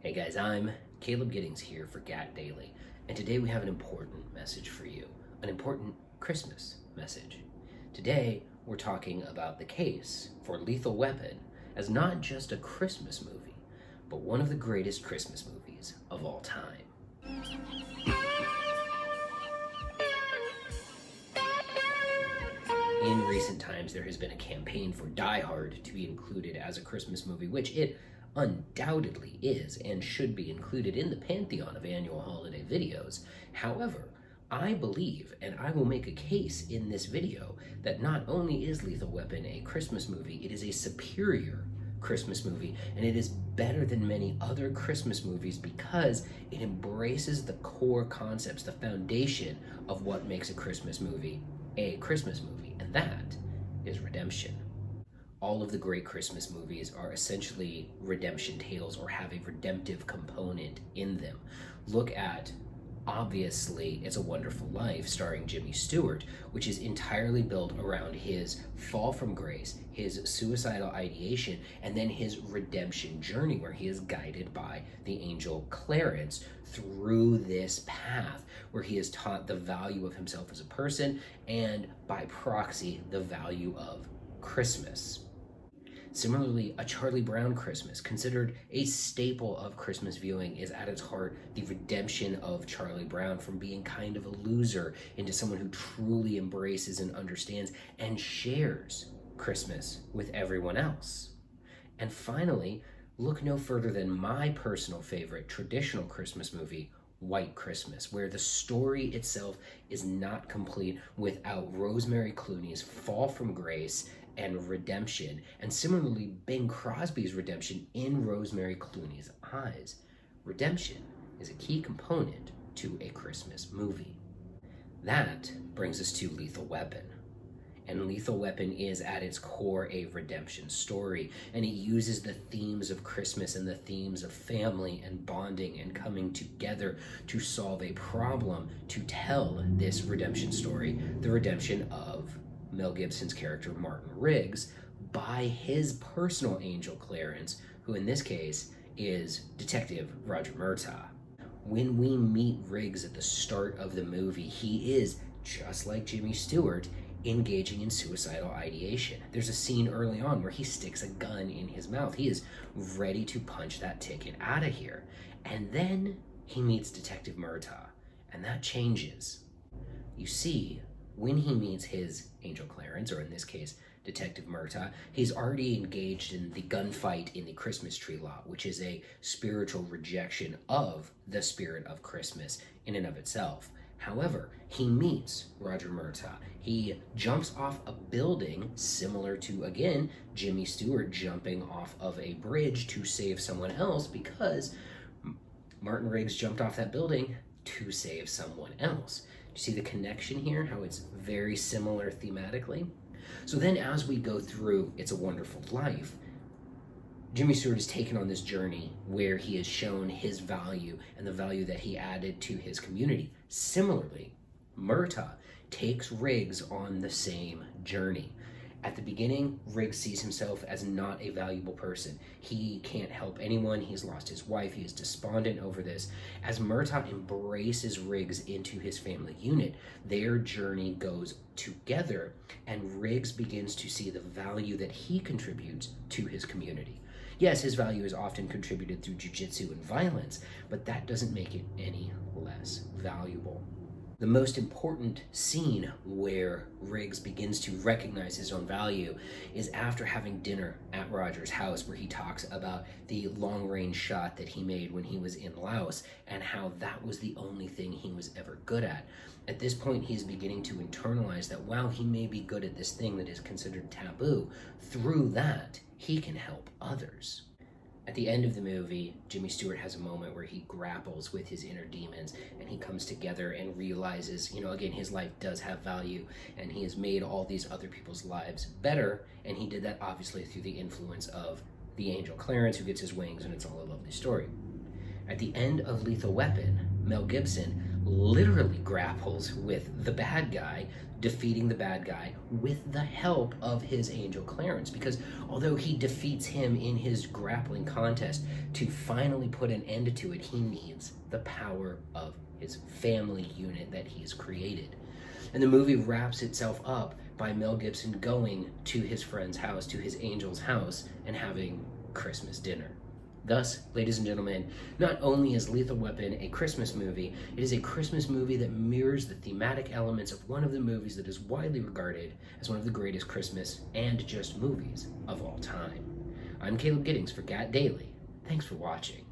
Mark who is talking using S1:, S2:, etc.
S1: Hey guys, I'm Caleb Giddings here for GAT Daily, and today we have an important message for you, an important Christmas message. Today we're talking about the case for Lethal Weapon as not just a Christmas movie, but one of the greatest Christmas movies of all time. In recent times, there has been a campaign for Die Hard to be included as a Christmas movie, which it undoubtedly is and should be included in the pantheon of annual holiday videos. However, I believe, and I will make a case in this video, that not only is Lethal Weapon a Christmas movie, it is a superior Christmas movie, and it is better than many other Christmas movies because it embraces the core concepts, the foundation of what makes a Christmas movie, and that is redemption. All of the great Christmas movies are essentially redemption tales or have a redemptive component in them. Look at, obviously, It's a Wonderful Life starring Jimmy Stewart, which is entirely built around his fall from grace, his suicidal ideation, and then his redemption journey where he is guided by the angel Clarence through this path where he is taught the value of himself as a person and, by proxy, the value of Christmas. Similarly, A Charlie Brown Christmas, considered a staple of Christmas viewing, is at its heart the redemption of Charlie Brown from being kind of a loser into someone who truly embraces and understands and shares Christmas with everyone else. And finally, look no further than my personal favorite traditional Christmas movie, White Christmas, where the story itself is not complete without Rosemary Clooney's fall from grace and redemption, and similarly Bing Crosby's redemption in Rosemary Clooney's eyes. Redemption is a key component to a Christmas movie. That brings us to Lethal Weapon. And Lethal Weapon is at its core a redemption story, and it uses the themes of Christmas and the themes of family and bonding and coming together to solve a problem to tell this redemption story, the redemption of Mel Gibson's character Martin Riggs by his personal angel Clarence, who in this case is Detective Roger Murtaugh. When we meet Riggs at the start of the movie, he is, just like Jimmy Stewart, engaging in suicidal ideation. There's a scene early on where he sticks a gun in his mouth. He is ready to punch that ticket out of here. And then he meets Detective Murtaugh, and that changes. You see, when he meets his angel Clarence, or in this case, Detective Murtaugh, he's already engaged in the gunfight in the Christmas tree lot, which is a spiritual rejection of the spirit of Christmas in and of itself. However, he meets Roger Murtaugh. He jumps off a building similar to, again, Jimmy Stewart jumping off of a bridge to save someone else because Martin Riggs jumped off that building to save someone else. Do you see the connection here, how it's very similar thematically? So then as we go through It's a Wonderful Life, Jimmy Stewart is taken on this journey where he is shown his value and the value that he added to his community. Similarly, Murtaugh takes Riggs on the same journey. At the beginning, Riggs sees himself as not a valuable person. He can't help anyone. He's lost his wife. He is despondent over this. As Murtaugh embraces Riggs into his family unit, their journey goes together, and Riggs begins to see the value that he contributes to his community. Yes, his value is often contributed through jiu-jitsu and violence, but that doesn't make it any less valuable. The most important scene where Riggs begins to recognize his own value is after having dinner at Roger's house, where he talks about the long-range shot that he made when he was in Laos and how that was the only thing he was ever good at. At this point, he's beginning to internalize that while he may be good at this thing that is considered taboo, through that, he can help others. At the end of the movie, Jimmy Stewart has a moment where he grapples with his inner demons and he comes together and realizes, again, his life does have value and he has made all these other people's lives better. And he did that obviously through the influence of the angel Clarence, who gets his wings, and it's all a lovely story. At the end of Lethal Weapon, Mel Gibson literally grapples with the bad guy, defeating the bad guy with the help of his angel Clarence. Because although he defeats him in his grappling contest, to finally put an end to it, he needs the power of his family unit that he's created. And the movie wraps itself up by Mel Gibson going to his friend's house, to his angel's house, and having Christmas dinner. Thus, ladies and gentlemen, not only is Lethal Weapon a Christmas movie, it is a Christmas movie that mirrors the thematic elements of one of the movies that is widely regarded as one of the greatest Christmas and just movies of all time. I'm Caleb Giddings for GAT Daily. Thanks for watching.